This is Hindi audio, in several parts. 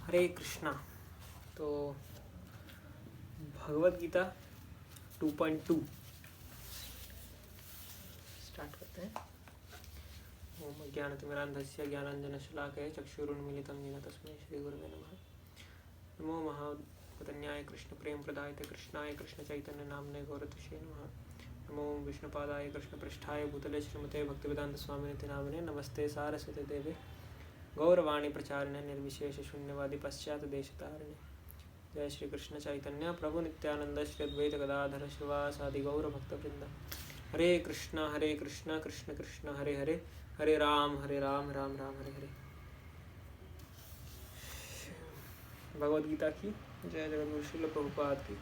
हरे कृष्णा। तो भगवद गीता 2.2 स्टार्ट करते हैं। ओम ज्ञानतिमिरान्धस्य ज्ञानाञ्जनशलाकया चक्षुरुन्मीलितं येन तस्मै श्रीगुरवे नमः। नमो महावतन्याय कृष्णप्रेमप्रदायते कृष्णाय कृष्णचैतन्यनाम्ने गौरतुष्ये नमः। नमो विष्णुपादाय कृष्णपृष्ठाय भूतले श्रीमते भक्तिवेदान्तस्वामिनिति नामिने नमस्ते सारस्वते देवे गौरवाणी प्रचारिणे निर्विशेष शून्यवादी पश्चात देशतारिणे। जय श्री कृष्ण चैतन्य प्रभु नित्यानंद श्री अद्वैत गदाधर शिवासादि गौर भक्तवृंद। हरे कृष्ण कृष्ण कृष्ण हरे हरे, हरे राम राम राम हरे हरे। भगवद गीता की जय, जगद्गुरु श्रील प्रभुपाद की।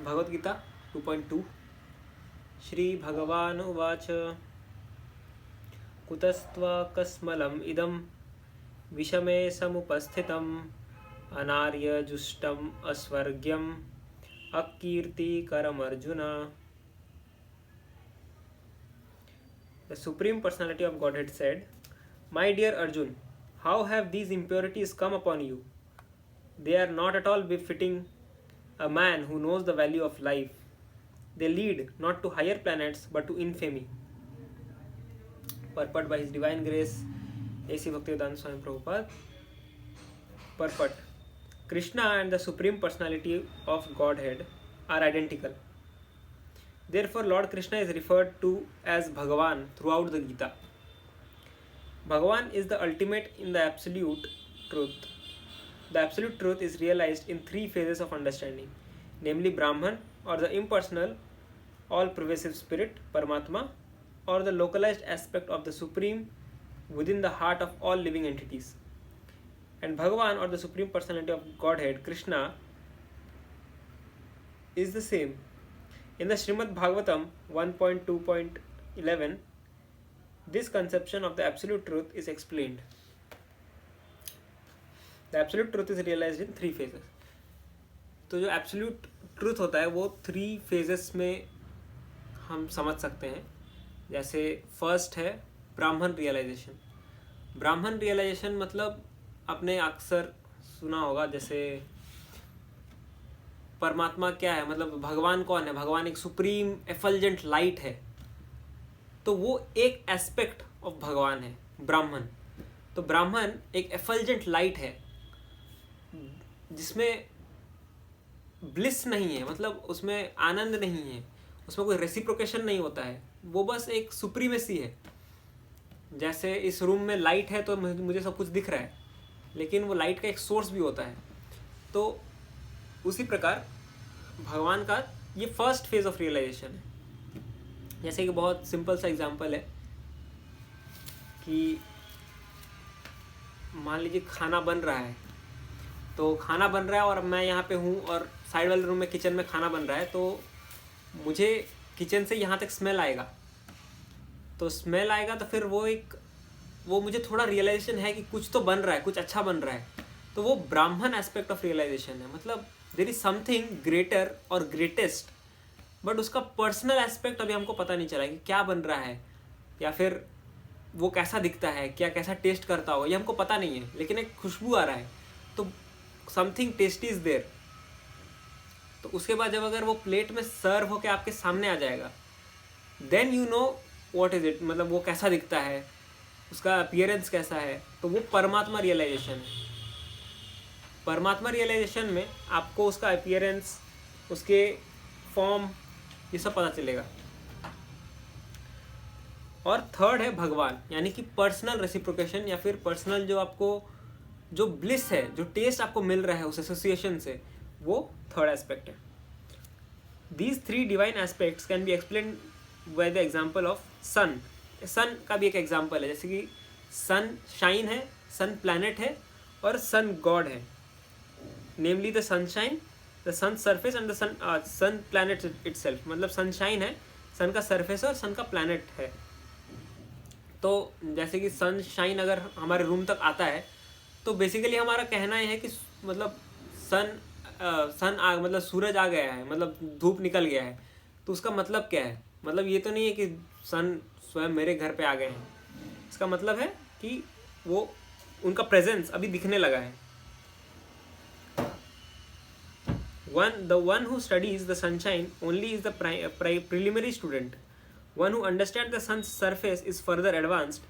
भगवद गीता 2.2 श्री भगवान उवाच कुतस्त्वकस्मलम् इदं विषमे समुपस्थितम् अनार्यजुष्टम् अस्वर्ग्यम् अकीर्तिकरमर्जुन। The Supreme Personality of Godhead said, "My dear Arjun, how have these impurities come upon you? They are not at all befitting a man who knows the value of life. They lead not to higher planets but to infamy." Purport by His Divine Grace A.C. Bhaktivedanta Swami Prabhupada. Purport: Krishna and the Supreme Personality of Godhead are identical. Therefore, Lord Krishna is referred to as Bhagavan throughout the Gita. Bhagavan is the ultimate in the absolute truth. The absolute truth is realized in three phases of understanding, namely Brahman, or the impersonal, all-pervasive spirit, Paramatma, or the localized aspect of the Supreme within the heart of all living entities. And Bhagavan, or the Supreme Personality of Godhead, Krishna, is the same. In the Srimad Bhagavatam 1.2.11, this conception of the absolute truth is explained. The absolute truth is realized in three phases. तो जो absolute truth होता है वो 3 phases में हम समझ सकते हैं। जैसे फर्स्ट है ब्राह्मण रियलाइजेशन। ब्राह्मण रियलाइजेशन मतलब आपने अक्सर सुना होगा, जैसे परमात्मा क्या है, मतलब भगवान कौन है, भगवान एक सुप्रीम एफल्जेंट लाइट है। तो वो एक एस्पेक्ट ऑफ भगवान है ब्राह्मण। तो ब्राह्मण एक एफल्जेंट लाइट है जिसमें ब्लिस नहीं है, मतलब उसमें आनंद नहीं है, उसमें कोई रेसिप्रोकेशन नहीं होता है, वो बस एक सुप्रीमेसी है। जैसे इस रूम में लाइट है तो मुझे सब कुछ दिख रहा है, लेकिन वो लाइट का एक सोर्स भी होता है। तो उसी प्रकार भगवान का ये फर्स्ट फेज ऑफ रियलाइजेशन है। जैसे कि बहुत सिंपल सा एग्जांपल है कि मान लीजिए खाना बन रहा है, तो खाना बन रहा है और मैं यहाँ पे हूँ और साइड वाले रूम में किचन में खाना बन रहा है, तो मुझे किचन से यहाँ तक स्मेल आएगा। तो स्मेल आएगा तो फिर वो मुझे थोड़ा रियलाइजेशन है कि कुछ तो बन रहा है, कुछ अच्छा बन रहा है। तो वो ब्राह्मण एस्पेक्ट ऑफ रियलाइजेशन है, मतलब देयर इज समथिंग ग्रेटर और ग्रेटेस्ट, बट उसका पर्सनल एस्पेक्ट अभी हमको पता नहीं चला कि क्या बन रहा है, या फिर वो कैसा दिखता है, क्या कैसा टेस्ट करता होगा, ये हमको पता नहीं है, लेकिन एक खुशबू आ रहा है, तो समथिंग टेस्टी इज देयर। तो उसके बाद जब अगर वो प्लेट में सर्व होकर आपके सामने आ जाएगा, then you know what is it, मतलब वो कैसा दिखता है, उसका अपीयरेंस कैसा है। तो वो परमात्मा रियलाइजेशन है। परमात्मा रियलाइजेशन में आपको उसका अपीयरेंस, उसके फॉर्म, ये सब पता चलेगा। और थर्ड है भगवान, यानी कि पर्सनल रेसिप्रोकेशन, या फिर पर्सनल जो आपको जो ब्लिस है, जो टेस्ट आपको मिल रहा है उस एसोसिएशन से, वो थर्ड एस्पेक्ट है। These 3 divine aspects can be explain by the example of sun. Sun का भी एक एग्जाम्पल है, जैसे कि सन शाइन है, सन प्लैनेट है, और सन गॉड है। Namely the sunshine, the sun surface and the sun planet itself. मतलब सनशाइन है, सन का सरफेस और सन का प्लैनेट है। तो जैसे कि सनशाइन अगर हमारे रूम तक आता है, तो बेसिकली हमारा कहना यह है कि मतलब मतलब सूरज आ गया है, मतलब धूप निकल गया है। तो उसका मतलब क्या है, मतलब ये तो नहीं है कि सन स्वयं मेरे घर पे आ गए हैं। इसका मतलब है कि वो उनका प्रेजेंस अभी दिखने लगा है। The one who studies the sunshine only is the preliminary student. One who understands the sun's surface is further advanced,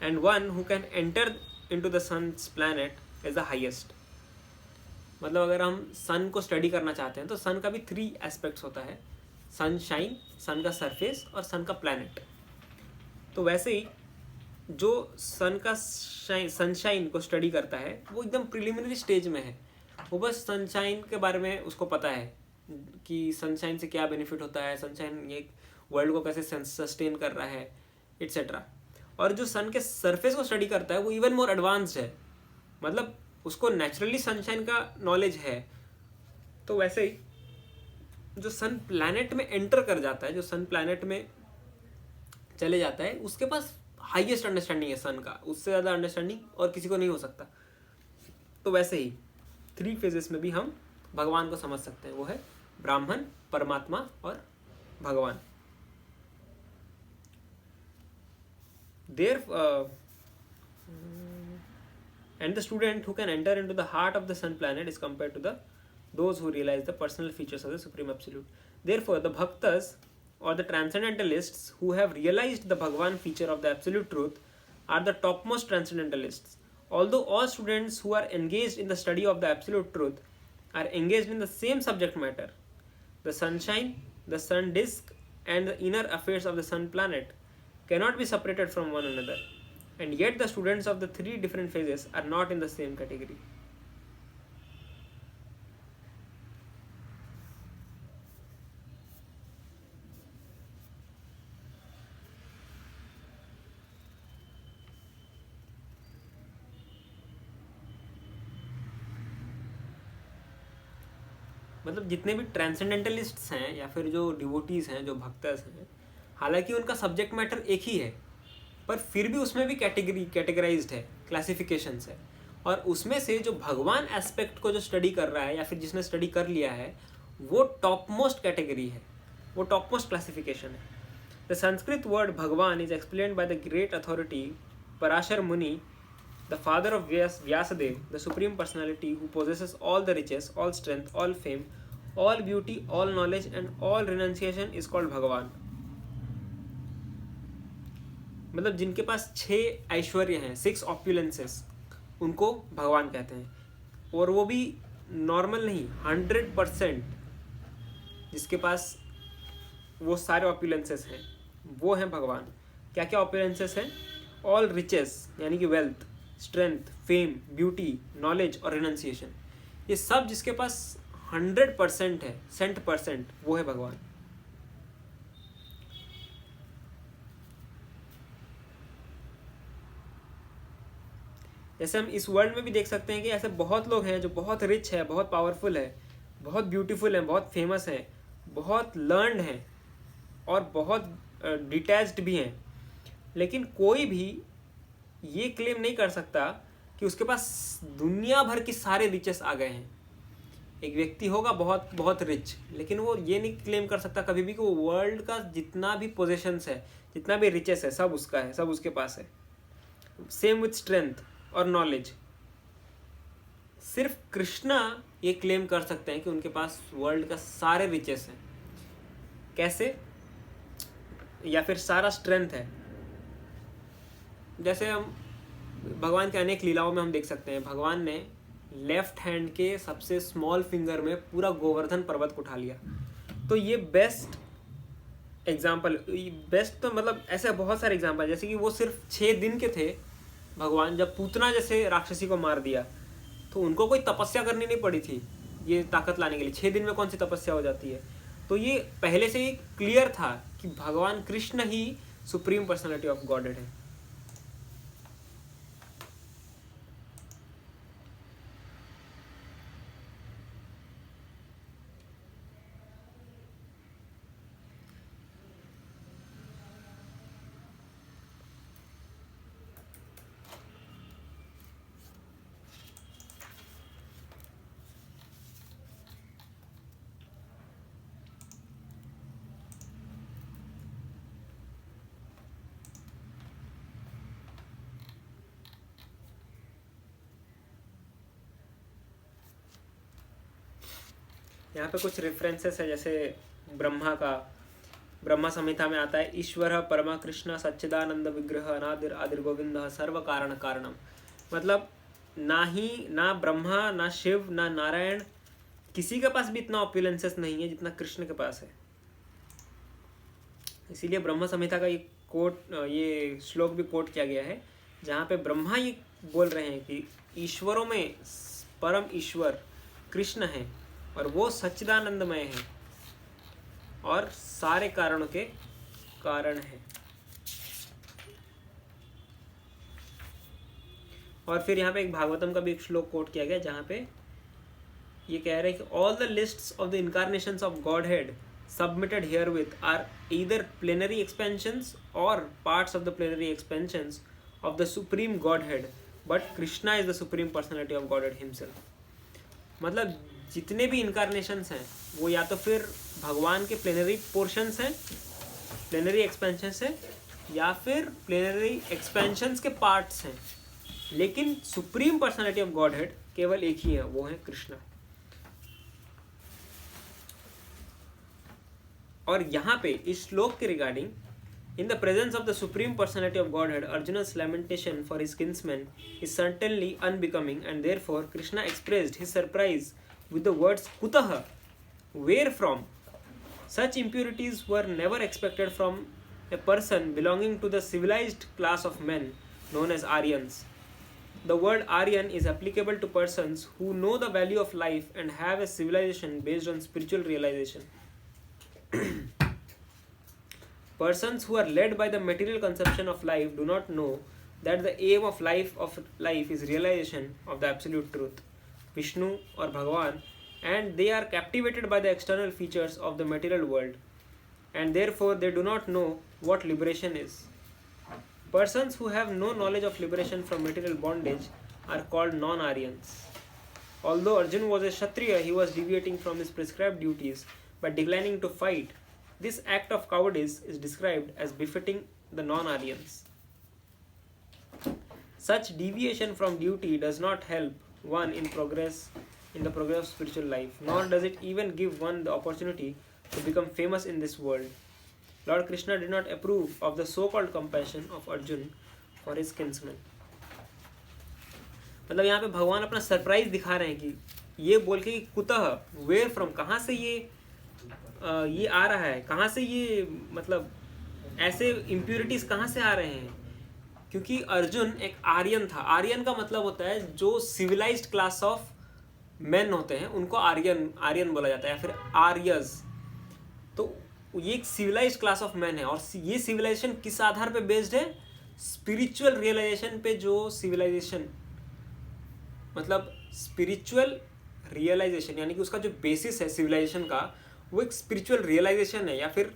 and one who can enter into the sun's planet is the highest. मतलब अगर हम सन को स्टडी करना चाहते हैं तो सन का भी 3 एस्पेक्ट्स होता है, सनशाइन, सन का सरफेस और सन का प्लैनेट। तो वैसे ही जो सन का सनशाइन को स्टडी करता है वो एकदम प्रिलिमिनरी स्टेज में है। वो बस सनशाइन के बारे में उसको पता है कि सनशाइन से क्या बेनिफिट होता है, सनशाइन ये वर्ल्ड को कैसे सस्टेन कर रहा है, एट्सेट्रा। और जो सन के सरफेस को स्टडी करता है वो इवन मोर एडवांस्ड है, मतलब उसको नेचुरली सनशाइन का नॉलेज है। तो वैसे ही जो सन प्लैनेट में एंटर कर जाता है, जो सन प्लैनेट में चले जाता है, उसके पास हाईएस्ट अंडरस्टैंडिंग है सन का, उससे ज़्यादा अंडरस्टैंडिंग और किसी को नहीं हो सकता। तो वैसे ही 3 फेजेस में भी हम भगवान को समझ सकते हैं, वो है ब्राह्मण, परमात्मा और भगवान। And the student who can enter into the heart of the sun planet is compared to those who realize the personal features of the Supreme Absolute. Therefore, the Bhaktas or the transcendentalists who have realized the Bhagwan feature of the Absolute Truth are the topmost transcendentalists. Although all students who are engaged in the study of the Absolute Truth are engaged in the same subject matter, the sunshine, the sun disk, and the inner affairs of the sun planet cannot be separated from one another, and yet the students of the 3 different phases are not in the same category. मतलब जितने भी ट्रांसेंडेंटलिस्ट्स हैं या फिर जो डिवोटीज़ हैं, जो भक्तस हैं, हालांकि उनका सब्जेक्ट मैटर एक ही है, पर फिर भी उसमें भी कैटेगराइज्ड है, क्लासिफिकेशंस है। और उसमें से जो भगवान एस्पेक्ट को जो स्टडी कर रहा है या फिर जिसने स्टडी कर लिया है, वो टॉप मोस्ट कैटेगरी है, वो टॉप मोस्ट क्लासिफिकेशन है। द संस्कृत वर्ड भगवान is explained by the great authority Parashar मुनि, the father of Vyasadeva, the supreme personality who possesses all the riches, all strength, all fame, all beauty, all knowledge and all renunciation is called Bhagavan. मतलब जिनके पास 6 ऐश्वर्य हैं, 6 ऑप्युलेंसेस, उनको भगवान कहते हैं। और वो भी नॉर्मल नहीं, 100%, जिसके पास वो सारे ऑप्युलेंसेस हैं, वो हैं भगवान। क्या क्या ऑप्युलेंसेस हैं? ऑल रिचेस यानी कि wealth, strength, fame, beauty, knowledge और रिनंसिएशन, ये सब जिसके पास 100% है, 100%, वो है भगवान। जैसे हम इस वर्ल्ड में भी देख सकते हैं कि ऐसे बहुत लोग हैं जो बहुत रिच है, बहुत पावरफुल है, बहुत ब्यूटीफुल है, बहुत फेमस है, बहुत लर्नड हैं और बहुत डिटैच्ड भी हैं, लेकिन कोई भी ये क्लेम नहीं कर सकता कि उसके पास दुनिया भर की सारे रिचेस आ गए हैं। एक व्यक्ति होगा बहुत बहुत रिच, लेकिन वो ये नहीं क्लेम कर सकता कभी भी कि वो वर्ल्ड का जितना भी पोजेशंस है, जितना भी रिचेस है, सब उसका है, सब उसके पास है। सेम विथ स्ट्रेंथ और नॉलेज। सिर्फ कृष्णा ये क्लेम कर सकते हैं कि उनके पास वर्ल्ड का सारे रिचेस हैं। कैसे? या फिर सारा स्ट्रेंथ है। जैसे हम भगवान के अनेक लीलाओं में हम देख सकते हैं, भगवान ने लेफ्ट हैंड के सबसे स्मॉल फिंगर में पूरा गोवर्धन पर्वत को उठा लिया। तो ये बेस्ट एग्जाम्पल, बेस्ट तो मतलब ऐसे बहुत सारे एग्जाम्पल, जैसे कि वो सिर्फ 6 दिन के थे भगवान, जब पूतना जैसे राक्षसी को मार दिया तो उनको कोई तपस्या करनी नहीं पड़ी थी ये ताकत लाने के लिए। 6 दिन में कौन सी तपस्या हो जाती है? तो ये पहले से ही क्लियर था कि भगवान कृष्ण ही सुप्रीम पर्सनैलिटी ऑफ गॉडेड है। यहाँ पे कुछ रेफरेंसेस है, जैसे ब्रह्मा संहिता में आता है, ईश्वर परमा कृष्ण सच्चिदानंद विग्रह अनादिर आदिर गोविंद सर्व कारण कारणम। मतलब ना ब्रह्मा, ना शिव, ना नारायण, किसी के पास भी इतना ऑपुलेंसेस नहीं है जितना कृष्ण के पास है। इसीलिए ब्रह्म संहिता का ये श्लोक भी कोट किया गया है, जहाँ पे ब्रह्मा ये बोल रहे हैं कि ईश्वरों में परम ईश्वर कृष्ण है और वो सच्चिदानंदमय है और सारे कारणों के कारण है। और फिर यहाँ पे एक भागवतम का भी एक श्लोक कोट किया गया, जहाँ पे ये कह रहे हैं कि all the lists of the incarnations of God head submitted herewith are either plenary expansions or parts of the plenary expansions of the supreme godhead, but Krishna is the supreme personality of godhead himself। मतलब जितने भी इनकारनेशंस हैं वो या तो फिर भगवान के प्लेनरी पोर्शंस हैं, प्लेनरी एक्सपेंशंस हैं, या फिर प्लेनरी एक्सपेंशंस के पार्ट्स हैं, लेकिन supreme personality of God head केवल एक ही है, वो है कृष्णा। और यहाँ पे इस श्लोक के regarding, in the presence of the supreme personality of Godhead Arjuna's lamentation for his kinsman is certainly unbecoming, and therefore Krishna expressed his surprise with the words kutah, where from? Such impurities were never expected from a person belonging to the civilized class of men known as Aryans. The word Aryan is applicable to persons who know the value of life and have a civilization based on spiritual realization. Persons who are led by the material conception of life do not know that the aim of life is realization of the absolute truth, Vishnu or Bhagavan, and they are captivated by the external features of the material world, and therefore they do not know what liberation is. Persons who have no knowledge of liberation from material bondage are called non-Aryans. Although Arjuna was a Kshatriya, he was deviating from his prescribed duties by declining to fight. This act of cowardice is described as befitting the non-Aryans. Such deviation from duty does not help one in the progress of spiritual life, nor does it even give one the opportunity to become famous in this world. Lord Krishna did not approve of the so-called compassion of Arjuna for his kinsman. मतलब यहाँ पे भगवान अपना सरप्राइज दिखा रहे हैं कि ये बोल के कुतः, वेयर फ्रॉम, कहाँ से ये आ रहा है, कहाँ से ये, मतलब ऐसे इम्प्योरिटीज कहाँ से आ रहे हैं। क्योंकि अर्जुन एक आर्यन था। आर्यन का मतलब होता है जो सिविलाइज्ड क्लास ऑफ मेन होते हैं उनको आर्यन बोला जाता है, या फिर आर्यस। तो ये एक सिविलाइज्ड क्लास ऑफ मैन है, और ये सिविलाइजेशन किस आधार पे बेस्ड है? स्पिरिचुअल रियलाइजेशन पे। जो सिविलाइजेशन मतलब स्पिरिचुअल रियलाइजेशन, यानी कि उसका जो बेसिस है सिविलाइजेशन का, वो एक स्पिरिचुअल रियलाइजेशन है या फिर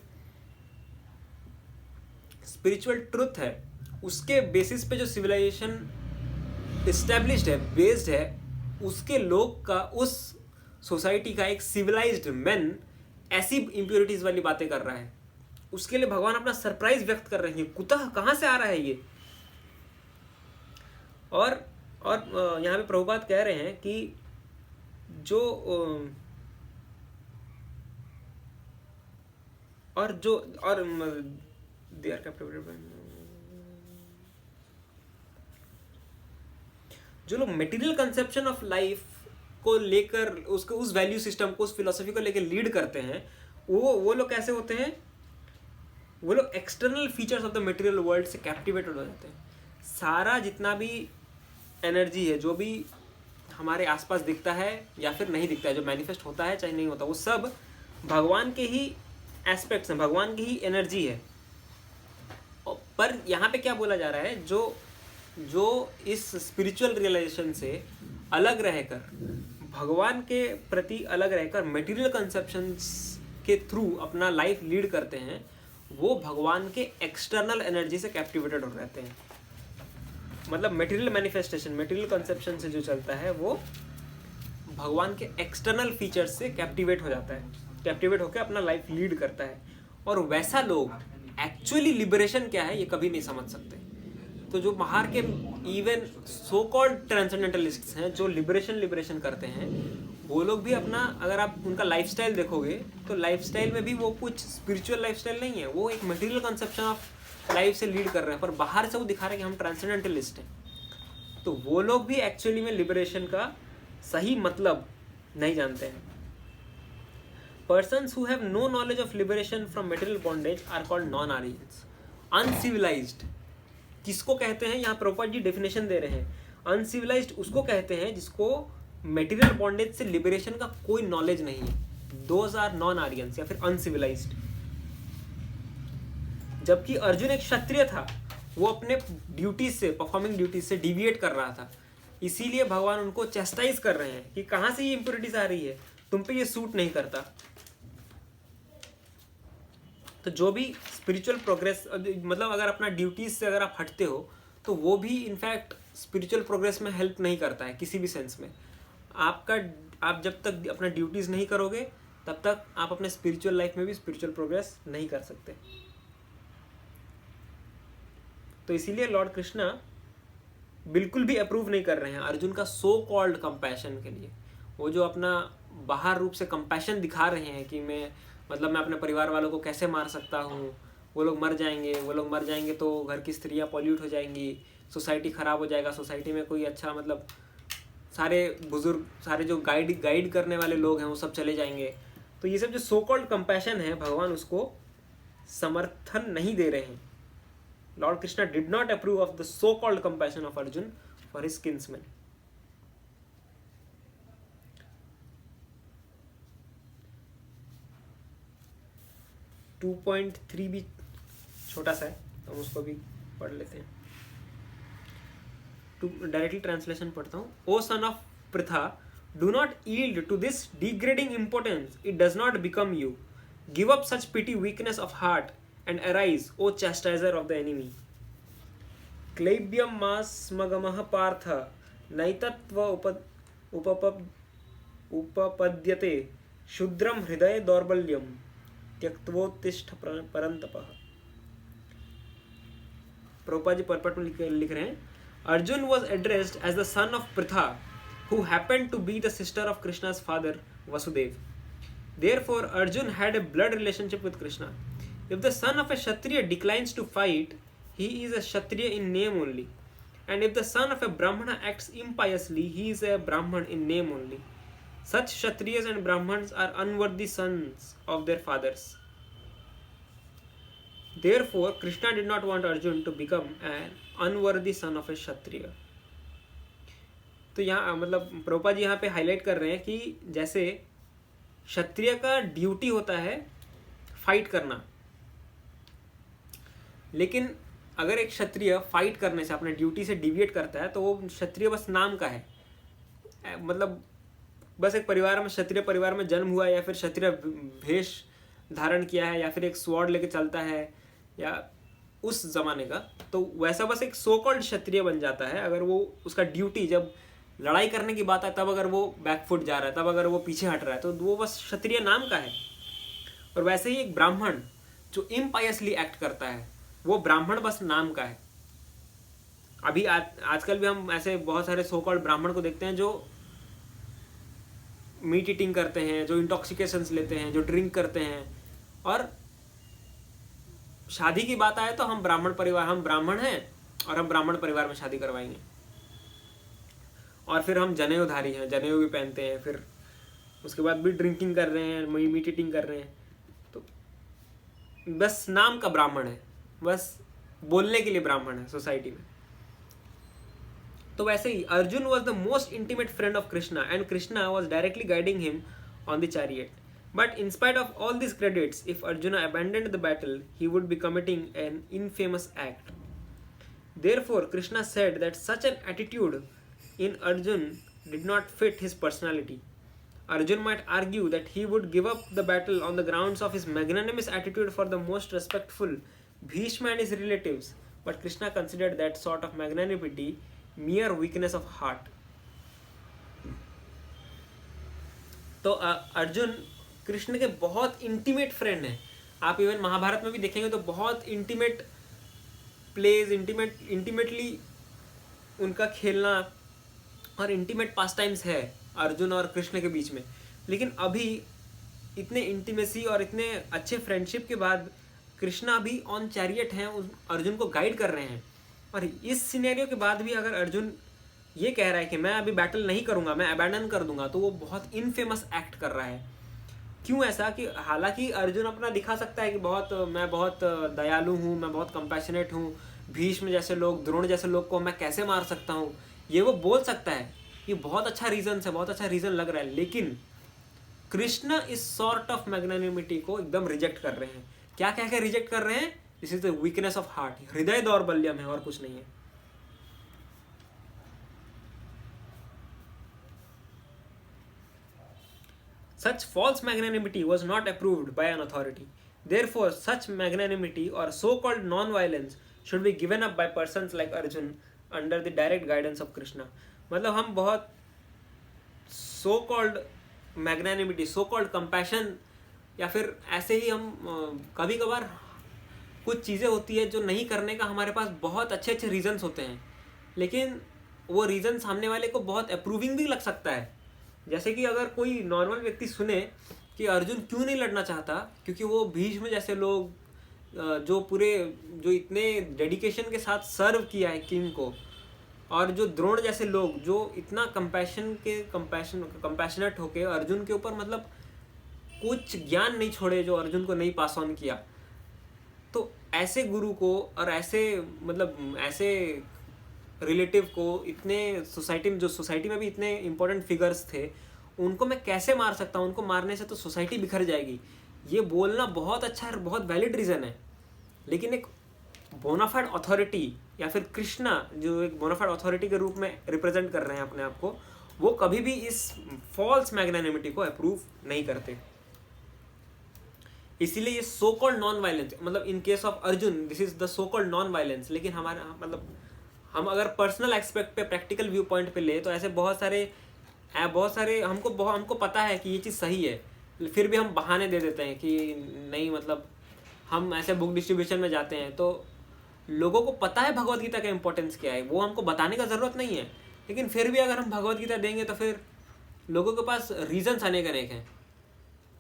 स्पिरिचुअल ट्रुथ है। उसके बेसिस पे जो सिविलाइजेशन इस्टेब्लिश्ड है, बेस्ड है, उसके लोग का, उस सोसाइटी का एक सिविलाइज्ड मैन ऐसी इम्प्योरिटीज वाली बातें कर रहा है। उसके लिए भगवान अपना सरप्राइज व्यक्त कर रहे हैं, कुतः, कहाँ से आ रहा है ये। और यहाँ पे प्रभुपाद कह रहे हैं कि दे आर कैप्टिवेटेड, जो लोग मटेरियल कंसेप्शन ऑफ लाइफ को लेकर, उसको, उस वैल्यू सिस्टम को, उस फिलोसफी को लेकर लीड करते हैं, वो लोग कैसे होते हैं? वो लोग external features of the material world से कैप्टिवेटेड हो जाते हैं। सारा जितना भी एनर्जी है, जो भी हमारे आसपास दिखता है या फिर नहीं दिखता है, जो मैनिफेस्ट होता है चाहे नहीं होता, वो सब भगवान के ही एस्पेक्ट्स हैं, भगवान की ही एनर्जी है। पर यहाँ पे क्या बोला जा रहा है? जो इस स्पिरिचुअल रियलाइजेशन से अलग रहकर, भगवान के प्रति अलग रहकर मटेरियल कंसेप्शंस के थ्रू अपना लाइफ लीड करते हैं, वो भगवान के एक्सटर्नल एनर्जी से कैप्टिवेटेड हो रहते हैं। मतलब मटेरियल मैनिफेस्टेशन, मटेरियल कंसेप्शन से जो चलता है, वो भगवान के एक्सटर्नल फीचर्स से कैप्टिवेट हो जाता है, कैप्टिवेट होकर अपना लाइफ लीड करता है। और वैसा लोग एक्चुअली लिबरेशन क्या है ये कभी नहीं समझ सकते। तो जो बाहर के इवन सो कॉल्ड ट्रांसेंडेंटलिस्ट्स हैं, जो लिबरेशन करते हैं, वो लोग भी अपना, अगर आप उनका लाइफस्टाइल देखोगे तो लाइफस्टाइल में भी वो कुछ स्पिरिचुअल लाइफस्टाइल नहीं है, वो एक मटेरियल कंसेप्शन ऑफ लाइफ से लीड कर रहे हैं, पर बाहर से वो दिखा रहे हैं कि हम ट्रांसेंडेंटलिस्ट हैं। तो वो लोग भी एक्चुअली में लिबरेशन का सही मतलब नहीं जानते हैं। Persons who have no knowledge of liberation from material bondage are called non-Aryans. Uncivilized किसको कहते हैं, यहाँ प्रभुपाद जी डेफिनेशन दे रहे हैं। अनसिविलाइज्ड उसको कहते हैं जिसको मेटीरियल बॉन्डेज से लिबरेशन का कोई नॉलेज नहीं है। दोज आर नॉन आर्यंस या फिर अनसिविलाइज्ड। जबकि अर्जुन एक क्षत्रिय था, वो अपने ड्यूटीज से, परफॉर्मिंग ड्यूटीज से डिविएट कर रहा था, इसीलिए भगवान उनको चेस्टाइज कर रहे हैं कि कहाँ से ये इंप्योरिटीज आ रही है, तुम पे ये सूट नहीं करता। तो जो भी स्पिरिचुअल प्रोग्रेस, मतलब अगर अपना ड्यूटीज से अगर आप हटते हो तो वो भी इनफैक्ट स्पिरिचुअल प्रोग्रेस में हेल्प नहीं करता है किसी भी सेंस में। आप जब तक अपना ड्यूटीज नहीं करोगे तब तक आप अपने स्पिरिचुअल लाइफ में भी स्पिरिचुअल प्रोग्रेस नहीं कर सकते। तो इसीलिए लॉर्ड कृष्णा बिल्कुल भी अप्रूव नहीं कर रहे हैं अर्जुन का सो कॉल्ड कंपैशन के लिए। वो जो अपना बाहर रूप से कंपैशन दिखा रहे हैं कि मैं अपने परिवार वालों को कैसे मार सकता हूँ, वो लोग मर जाएंगे तो घर की स्त्रियाँ पॉल्यूट हो जाएंगी, सोसाइटी ख़राब हो जाएगा, सोसाइटी में कोई अच्छा सारे बुजुर्ग, सारे जो गाइड करने वाले लोग हैं वो सब चले जाएंगे। तो ये सब जो सो कॉल्ड कंपैशन है, भगवान उसको समर्थन नहीं दे रहे हैं। Lord Krishna did not approve of the so called compassion of Arjuna for his kinsman. To 2.3 भी छोटा सा है तो हम उसको भी पढ़ लेते हैं। डायरेक्टली ट्रांसलेशन पढ़ता हूँ। O son of Pritha, do not yield to this degrading importance, it does not become you. Give up such petty weakness of heart and arise, O chastiser of the enemy. क्लैब्यम मास्मगमः पार्थ, नैतत्व उपपद्यते, क्षुद्रम हृदय दौर्बल्यम, त्यक्त्वोत्तिष्ठ परंतपः। प्रभुपाद जी परपट में लिख रहे हैं, Arjun was addressed as the son of Pritha, who happened to be the sister of Krishna's father Vasudev. Therefore, Arjun had a blood relationship with Krishna. If the son of a Kshatriya declines to fight, he is a Kshatriya in name only. And if the son of a Brahmana acts impiously, he is a Brahman in name only. Such Kshatriyas and Brahmans are unworthy sons of their fathers. Therefore, Krishna did not want Arjun to become an unworthy son of a Kshatriya. तो यहाँ प्रभुपाद जी यहाँ पे हाईलाइट कर रहे हैं कि जैसे क्षत्रिय का ड्यूटी होता है फाइट करना, लेकिन अगर एक क्षत्रिय फाइट करने से अपने ड्यूटी से डिविएट करता है तो वो क्षत्रिय बस नाम का है। बस एक परिवार में, क्षत्रिय परिवार में जन्म हुआ, या फिर क्षत्रिय भेष धारण किया है, या फिर एक स्वॉर्ड लेके चलता है, या उस जमाने का, तो वैसा बस एक सो कॉल्ड क्षत्रिय बन जाता है अगर वो उसका ड्यूटी, जब लड़ाई करने की बात है तब अगर वो बैकफुट जा रहा है, तब अगर वो पीछे हट रहा है, तो वो बस क्षत्रिय नाम का है। और वैसे ही एक ब्राह्मण जो इम्पायसली एक्ट करता है, वो ब्राह्मण बस नाम का है। अभी आजकल भी हम ऐसे बहुत सारे सो कॉल्ड ब्राह्मण को देखते हैं जो मीट ईटिंग करते हैं, जो इंटॉक्सिकेशंस लेते हैं, जो ड्रिंक करते हैं, और शादी की बात आए तो हम ब्राह्मण हैं और हम ब्राह्मण परिवार में शादी करवाएंगे, और फिर हम जनेऊधारी हैं, जनेऊ भी पहनते हैं, फिर उसके बाद भी ड्रिंकिंग कर रहे हैं, मीट ईटिंग कर रहे हैं। तो बस नाम का ब्राह्मण है, बस बोलने के लिए ब्राह्मण है सोसाइटी में। तो वैसे ही Arjun was the most intimate friend of Krishna, and Krishna was directly guiding him on the chariot. But in spite of all these credits, if Arjuna abandoned the battle, he would be committing an infamous act. Therefore, Krishna said that such an attitude in Arjun did not fit his personality. Arjun might argue that he would give up the battle on the grounds of his magnanimous attitude for the most respectful Bhishma and his relatives, but Krishna considered that sort of magnanimity mere weakness of heart. तो अर्जुन कृष्ण के बहुत इंटीमेट फ्रेंड हैं. आप इवन महाभारत में भी देखेंगे तो बहुत इंटीमेट प्लेज, इंटीमेटली उनका खेलना और इंटीमेट पास टाइम्स है. अर्जुन और कृष्ण के बीच में। लेकिन अभी इतने इंटीमेसी और इतने अच्छे फ्रेंडशिप के बाद कृष्णा भी ऑन चैरियट हैं, उस अर्जुन को गाइड कर रहे हैं। और इस सिनेरियो के बाद भी अगर अर्जुन ये कह रहा है कि मैं अभी बैटल नहीं करूंगा, मैं अबैंडन कर दूंगा, तो वो बहुत इनफेमस एक्ट कर रहा है। क्यों ऐसा? कि हालांकि अर्जुन अपना दिखा सकता है कि मैं बहुत दयालु हूँ, मैं बहुत कंपैशनेट हूँ, भीष्म जैसे लोग, द्रोण जैसे लोग को मैं कैसे मार सकता हूँ, ये वो बोल सकता है। ये बहुत अच्छा रीज़न है, बहुत अच्छा रीज़न लग रहा है। लेकिन कृष्ण इस सॉर्ट ऑफ मैग्नानिमिटी को एकदम रिजेक्ट कर रहे हैं। क्या कह के रिजेक्ट कर रहे हैं? This is the weakness of heart, हृदय दौर्बल्यम है और कुछ नहीं है। Such false magnanimity was not approved by an authority. Therefore, such magnanimity or so-called non-violence should be given up by persons like Arjun under the direct guidance of Krishna. मतलब हम बहुत so called magnanimity, so called compassion, या फिर ऐसे ही हम कभी कभार कुछ चीज़ें होती है जो नहीं करने का हमारे पास बहुत अच्छे अच्छे रीजंस होते हैं, लेकिन वो रीज़न सामने वाले को बहुत अप्रूविंग भी लग सकता है। जैसे कि अगर कोई नॉर्मल व्यक्ति सुने कि अर्जुन क्यों नहीं लड़ना चाहता, क्योंकि वो भीष्म जैसे लोग जो इतने डेडिकेशन के साथ सर्व किया है किंग को, और जो द्रोण जैसे लोग जो इतना कंपैशनेट होके अर्जुन के ऊपर मतलब कुछ ज्ञान नहीं छोड़े जो अर्जुन को नहीं पास ऑन किया, तो ऐसे गुरु को और ऐसे रिलेटिव को, इतने सोसाइटी में भी इतने इंपॉर्टेंट फिगर्स थे, उनको मैं कैसे मार सकता हूँ? उनको मारने से तो सोसाइटी बिखर जाएगी। ये बोलना बहुत अच्छा है, बहुत वैलिड रीज़न है। लेकिन एक बोनाफाइड अथॉरिटी या फिर कृष्णा जो एक बोनाफाइड अथॉरिटी के रूप में रिप्रेजेंट कर रहे हैं अपने आप को, वो कभी भी इस फॉल्स मैग्नानिमिटी को अप्रूव नहीं करते। इसीलिए ये सो कॉल्ड नॉन वायलेंस, मतलब in case of Arjun this is the so called non violence. लेकिन हमारा हम अगर पर्सनल एक्सपेक्ट पे, प्रैक्टिकल व्यू पॉइंट पे ले, तो ऐसे बहुत सारे हमको पता है कि ये चीज़ सही है, फिर भी हम बहाने दे देते हैं कि नहीं, हम ऐसे बुक डिस्ट्रीब्यूशन में जाते हैं तो लोगों को पता है भगवत गीता का इंपॉर्टेंस क्या है, वो हमको बताने का ज़रूरत नहीं है। लेकिन फिर भी अगर हम भगवत गीता देंगे तो फिर लोगों के पास रीजंस अनेक हैं।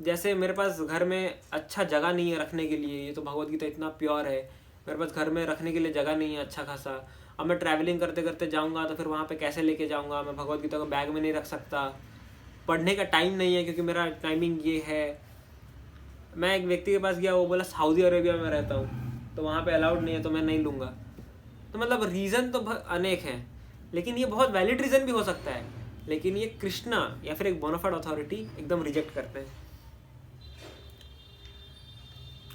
जैसे मेरे पास घर में अच्छा जगह नहीं है रखने के लिए, ये तो भगवत गीता इतना प्योर है, मेरे पास घर में रखने के लिए जगह नहीं है अच्छा खासा। अब मैं ट्रैवलिंग करते करते जाऊँगा तो फिर वहाँ पे कैसे लेके जाऊँगा? मैं भगवत गीता को बैग में नहीं रख सकता, पढ़ने का टाइम नहीं है क्योंकि मेरा टाइमिंग ये है। मैं एक व्यक्ति के पास गया, वो बोला सऊदी अरेबिया में रहता हूँ तो वहाँ पे अलाउड नहीं है तो मैं नहीं लूँगा। तो रीज़न तो अनेक हैं, लेकिन ये बहुत वैलिड रीज़न भी हो सकता है, लेकिन ये कृष्णा या फिर एक बोनाफाइड अथॉरिटी एकदम रिजेक्ट करते हैं।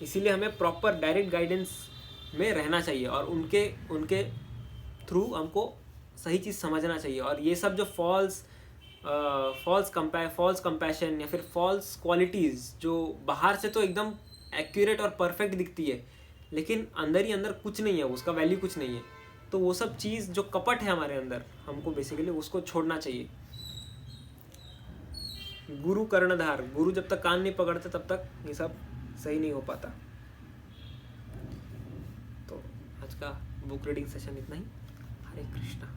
इसीलिए हमें प्रॉपर डायरेक्ट गाइडेंस में रहना चाहिए और उनके थ्रू हमको सही चीज़ समझना चाहिए। और ये सब जो फॉल्स कंपैशन या फिर फॉल्स क्वालिटीज़ जो बाहर से तो एकदम एक्यूरेट और परफेक्ट दिखती है, लेकिन अंदर ही अंदर कुछ नहीं है, उसका वैल्यू कुछ नहीं है, तो वो सब चीज़ जो कपट है हमारे अंदर, हमको बेसिकली उसको छोड़ना चाहिए। गुरु कर्णधार, गुरु जब तक कान नहीं पकड़ते तब तक ये सब सही नहीं हो पाता। तो आज का बुक रीडिंग सेशन इतना ही। हरे कृष्णा।